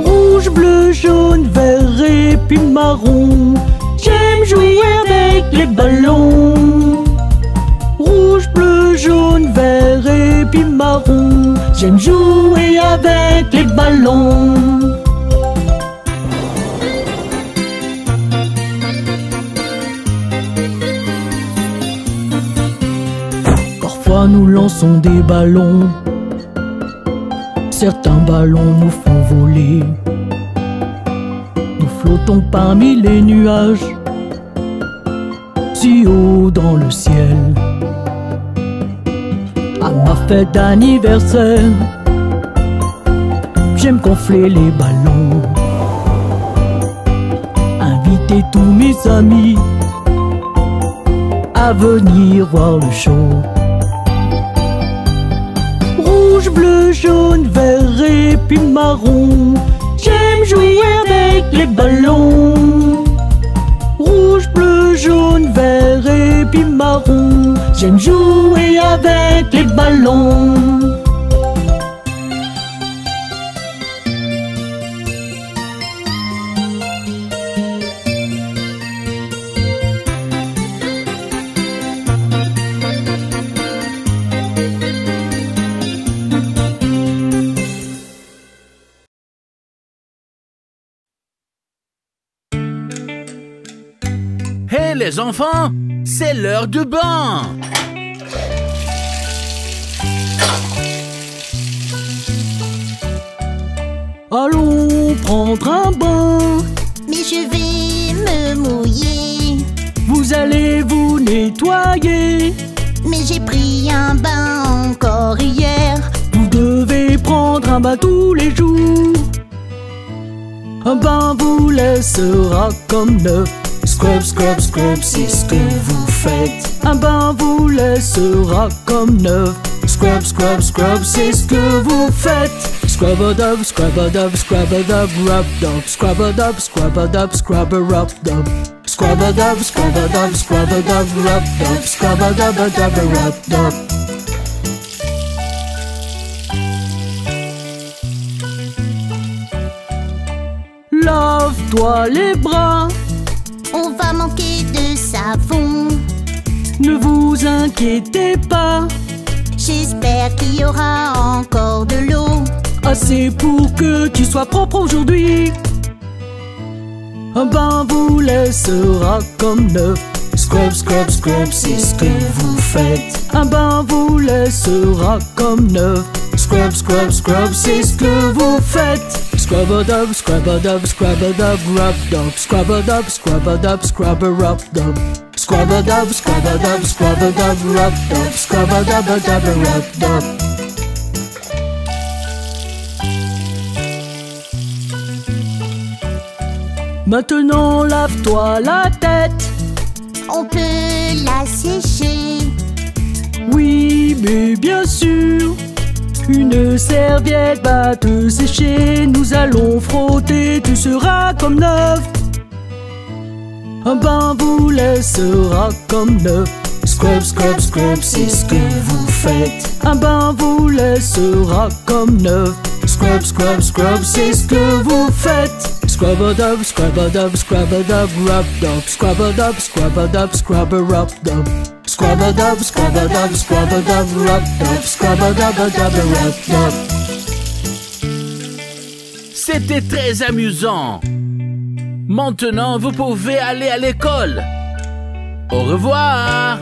Rouge, bleu, jaune, vert et puis marron. J'aime jouer avec les ballons. Rouge, bleu, jaune, vert et puis marron. J'aime jouer avec les ballons. Parfois nous lançons des ballons. Certains ballons nous font voler. Nous flottons parmi les nuages, si haut dans le ciel. fête d'anniversaire. J'aime gonfler les ballons, inviter tous mes amis à venir voir le show. Rouge, bleu, jaune, vert et puis marron, j'aime jouer avec les ballons. Rouge, bleu, jaune, vert et puis marron, j'aime jouer avec les ballons. Hé les enfants, c'est l'heure du bain. Allons prendre un bain, Mais je vais me mouiller. vous allez vous nettoyer. Mais j'ai pris un bain encore hier. Vous devez prendre un bain tous les jours. Un bain vous laissera comme neuf. Scrub, scrub, scrub, c'est ce que vous faites. Un bain vous laissera comme neuf. Scrub, scrub, scrub, c'est ce que vous faites. Scrub a dub, scrub a dub, scrub a dub, rub dub. Scrub a dub, scrub a dub, scrub a rub dub. Scrub a dub, scrub a dub, scrub a dub, rub dub. Scrub a dub, rub dub. Lave-toi les bras, On va manquer de savon. ne vous inquiétez pas. J'espère qu'il y aura encore de l'eau. Assez pour que tu sois propre aujourd'hui. Un bain vous laissera comme neuf. Scrub, scrub, scrub, c'est ce que vous faites. Un bain vous laissera comme neuf. Scrub, scrub, scrub, c'est ce que vous faites. Scrub a dub, scrub a dub, scrub a dub, rub dub. Scrub a dub, scrub a dub, scrub a rub dub. Scrub a dub, scrub a dub, scrub a dub, rub dub. Scrub a dub, rub dub. Maintenant lave-toi la tête. On peut la sécher. Oui, mais bien sûr. Une serviette va te sécher. Nous allons frotter, tu seras comme neuf. Un bain vous laissera comme neuf. Scrub, scrub, scrub, c'est ce que vous faites. Un bain vous laissera comme neuf. Scrub, scrub, scrub, c'est ce que vous faites. Scrub a dub, scrub a dub, scrub a dub, rub dub. Scrub a dub, scrub a dub, scrub a rub dub. Scrub a dub, scrub a dub, scrub a dub, rub dub. Scrub a dub, rub dub. C'était très amusant. Maintenant, vous pouvez aller à l'école. Au revoir.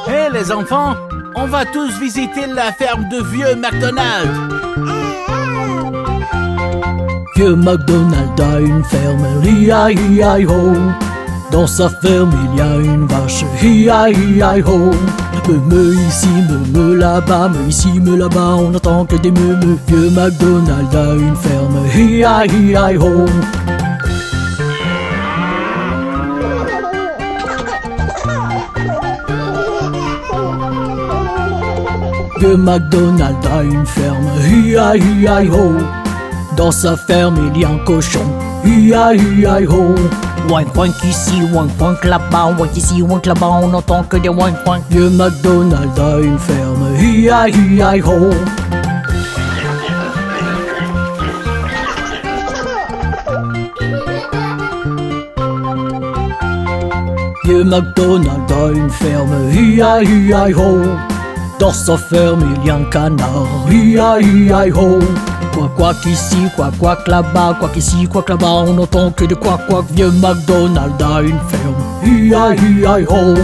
Hé les enfants, on va tous visiter la ferme de vieux McDonald. Vieux McDonald a une ferme, hi-hi-hi-ho. Dans sa ferme il y a une vache, hi-hi-hi-ho. Me ici, me là-bas, me ici, me là-bas, on n'entend que des me. Vieux McDonald a une ferme, hi-hi-hi-ho. Vieux McDonald a une ferme, hi-hi-hi-ho. Dans sa ferme il y a un cochon, hi-hi-hi-ho. Wank wank ici, wank wank là-bas, wank ici, wank là-bas, on n'entend que des wank wank. Vieux McDonald a une ferme, hi-hi-hi-ho. Vieux McDonald a une ferme, hi-hi-hi-ho. Dans sa ferme il y a un canard, hi-hi-hi-ho. Quack quack ici, quack quack là-bas, quack ici, quack là-bas, on n'entend que de quack quack. Vieux McDonald a une ferme, hi-hi-hi-ho.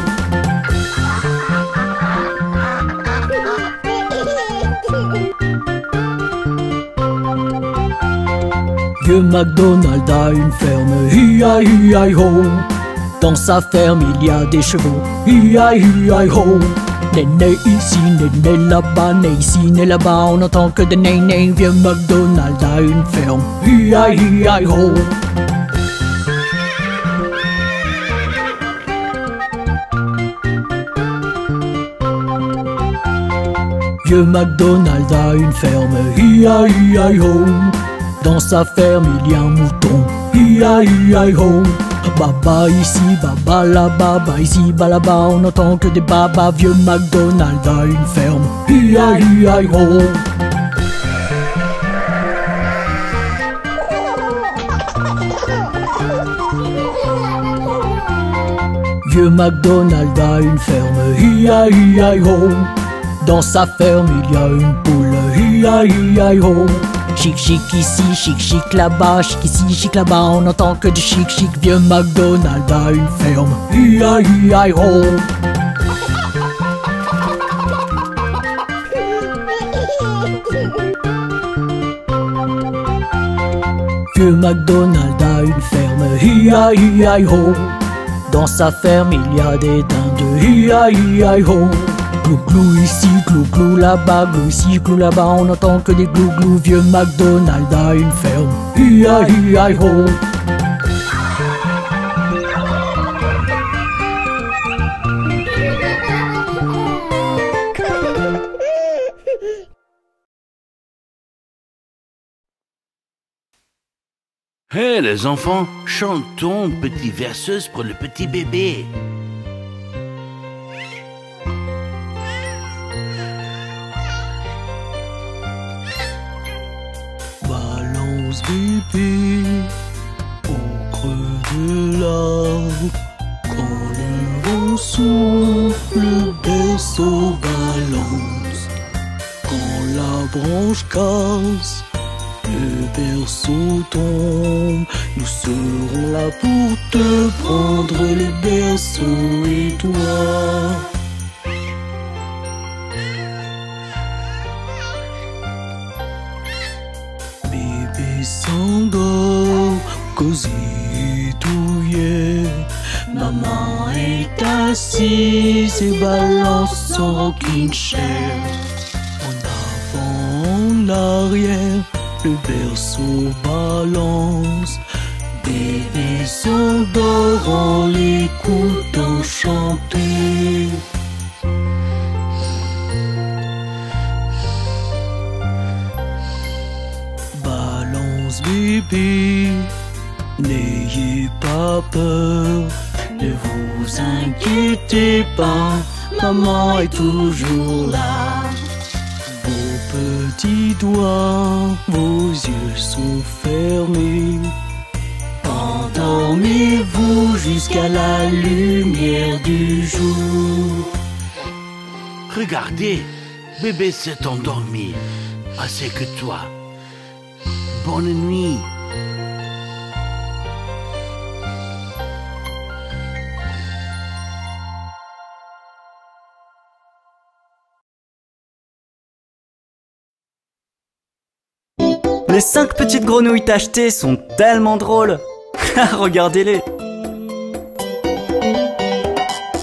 Vieux MacDonald a une ferme, hi-hi-hi-ho. Dans sa ferme il y a des chevaux, hi-hi-hi-ho. Né né ici, né là-bas, né ici, né là-bas, on n'entend que des né. Vieux MacDonald a une ferme, hi-hi-hi-ho. Vieux MacDonald a une ferme, hi-hi-hi-ho. Dans sa ferme il y a un mouton, hi-hi-hi-ho. Baba ici, baba là-bas, baba ici, baba là-bas, on n'entend que des babas. Vieux MacDonald a une ferme, hi-hi-hi-ho. Vieux MacDonald a une ferme, hi-hi-hi-ho. Dans sa ferme il y a une poule, hi-hi-hi-ho. Chic chic ici, chic chic là-bas, chic ici, chic là-bas, on n'entend que du chic chic. Vieux MacDonald a une ferme, hi-hi-hi-ho. Vieux MacDonald a une ferme, hi-hi-hi-ho. Dans sa ferme il y a des dindes, hi-hi-hi-ho. Glou-glou ici, glou-glou là-bas, glou ici, glou là-bas, on n'entend que des glou-glou. Vieux MacDonald a une ferme, hi-hi-hi-ho. Hé les enfants, chantons petite verseuse pour le petit bébé. Balance bébé au creux de l'arbre. Quand le vent souffle, le berceau balance. Quand la branche casse, le berceau tombe. Nous serons là pour te prendre le berceau et toi. Bébé s'endort, cosy et douillet. Maman est assise et balance son rocking chair. En avant, en arrière, le berceau balance. Bébé s'endort en l'écoutant chanter. Balance bébé, n'ayez pas peur, ne vous inquiétez pas, maman est toujours là. Vos petits doigts, vos yeux sont fermés. Endormez-vous jusqu'à la lumière du jour. Regardez, bébé s'est endormi, assez que toi. Bonne nuit. Les 5 petites grenouilles tachetées sont tellement drôles. Regardez-les.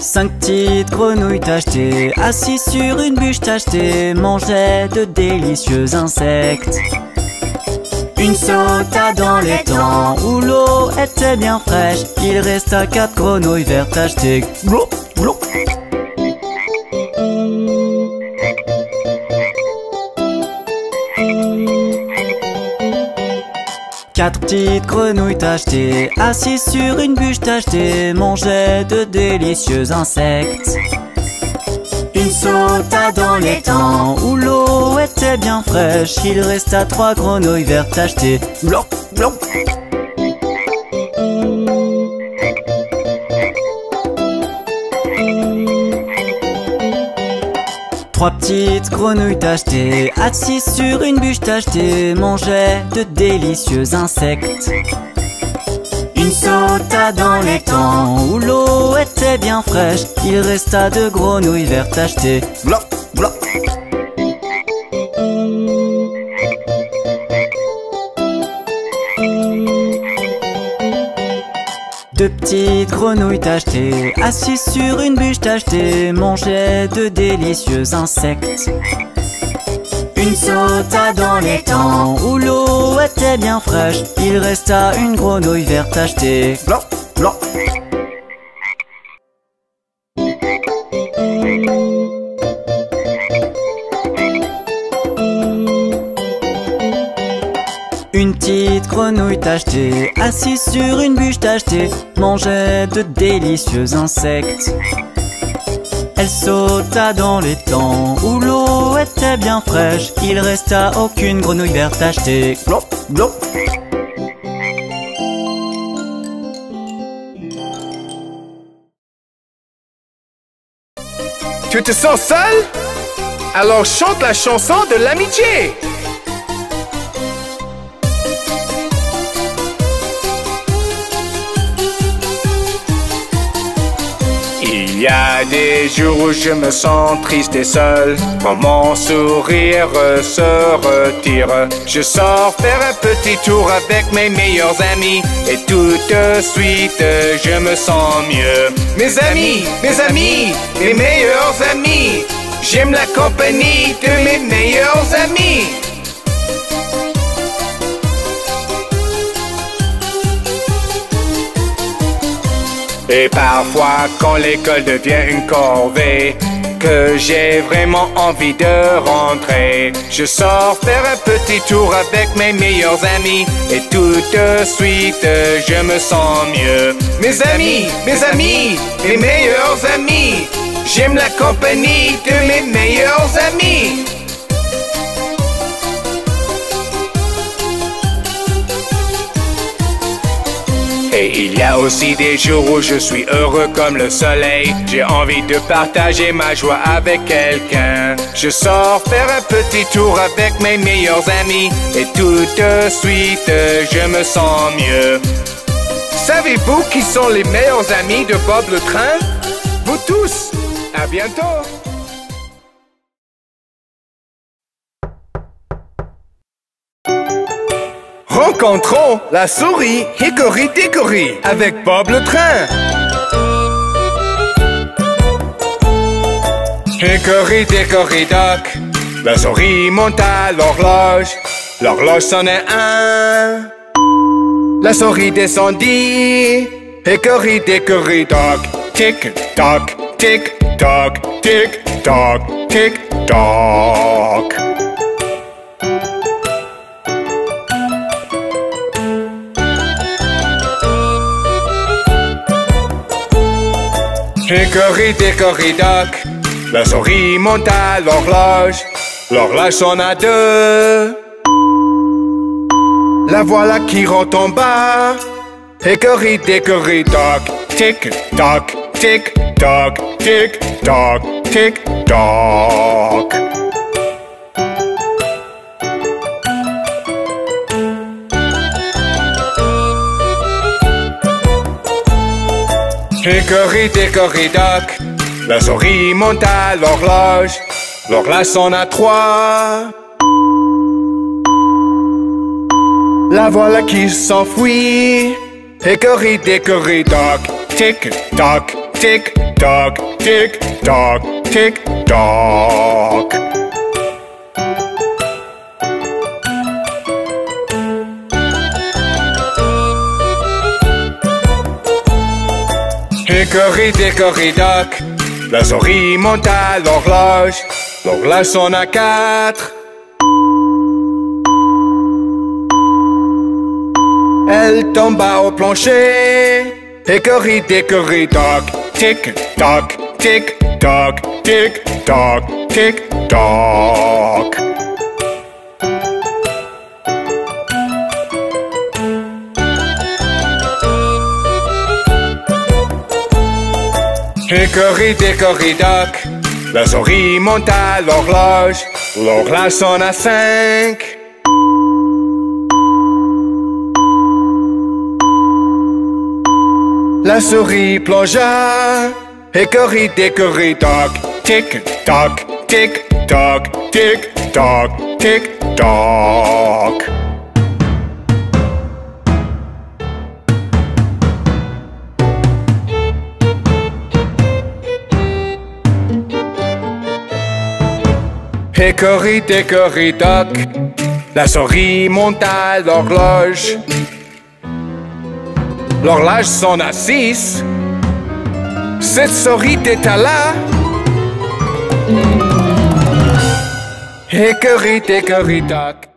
5 petites grenouilles tachetées, assises sur une bûche tachetée, mangeaient de délicieux insectes. Une sauta dans les temps où l'eau était bien fraîche. Il resta 4 grenouilles vertes tachetées. Glou, glou. Quatre petites grenouilles tachetées, assises sur une bûche tachetée, mangeaient de délicieux insectes. Une sauta dans les temps où l'eau était bien fraîche. Il resta 3 grenouilles vertes tachetées. Glou, glou. Trois petites grenouilles tachetées, assises sur une bûche tachetée, mangeaient de délicieux insectes. Une sauta dans les temps où l'eau était bien fraîche. Il resta 2 grenouilles vertes tachetées. Glou, glou. Deux petites grenouilles tachetées, assises sur une bûche tachetée, mangeaient de délicieux insectes. Une sauta dans l'étang où l'eau était bien fraîche. Il resta une grenouille verte tachetée. Blanc, blanc. Une petite grenouille tachetée, assise sur une bûche tachetée, mangeait de délicieux insectes. Elle sauta dans l'étang où l'eau était bien fraîche. Il resta aucune grenouille verte tachetée. Blop, blop. Tu te sens seul? Alors chante la chanson de l'amitié. Il y a des jours où je me sens triste et seul, quand mon sourire se retire. Je sors faire un petit tour avec mes meilleurs amis, et tout de suite je me sens mieux. Mes amis, mes meilleurs amis, j'aime la compagnie de mes meilleurs amis. Et parfois quand l'école devient une corvée, que j'ai vraiment envie de rentrer, je sors faire un petit tour avec mes meilleurs amis, et tout de suite je me sens mieux. Mes amis, mes meilleurs amis, j'aime la compagnie de mes meilleurs amis. Et il y a aussi des jours où je suis heureux comme le soleil. J'ai envie de partager ma joie avec quelqu'un. Je sors faire un petit tour avec mes meilleurs amis, et tout de suite je me sens mieux. Savez-vous qui sont les meilleurs amis de Bob le Train? Vous tous! À bientôt! Rencontrons la souris Hickory Dickory avec Bob le Train. Hickory Dickory Dock, la souris monte à l'horloge. L'horloge sonnait un. La souris descendit. Hickory Dickory Dock, tic toc, tic toc, tic toc, tic toc. Hickory Dickory Dock, la souris monte à l'horloge. L'horloge sonne à deux. La voilà qui rentre en bas. Hickory Dickory Dock, tic toc, tic toc, tic toc, tic toc. Hickory Dickory Dock, la souris monte à l'horloge. L'horloge sonne à trois. La voilà qui s'enfuit. Hickory Dickory Dock, tic toc, tic toc, tic toc, tic toc. Hickory Dickory Dock, la souris monte à l'horloge. L'horloge sonne à quatre. Elle tomba au plancher. Hickory Dickory Dock, tic toc, tic toc, tic toc, tic toc. Hickory Dickory Dock, la souris monte à l'horloge. L'horloge sonne à cinq. La souris plongea. Hickory Dickory Dock, tic toc, tic toc, tic toc, tic toc. Hickory dickory dock, la souris monte à l'horloge. L'horloge sonne à 6. Cette souris est à là. Hickory dickory dock.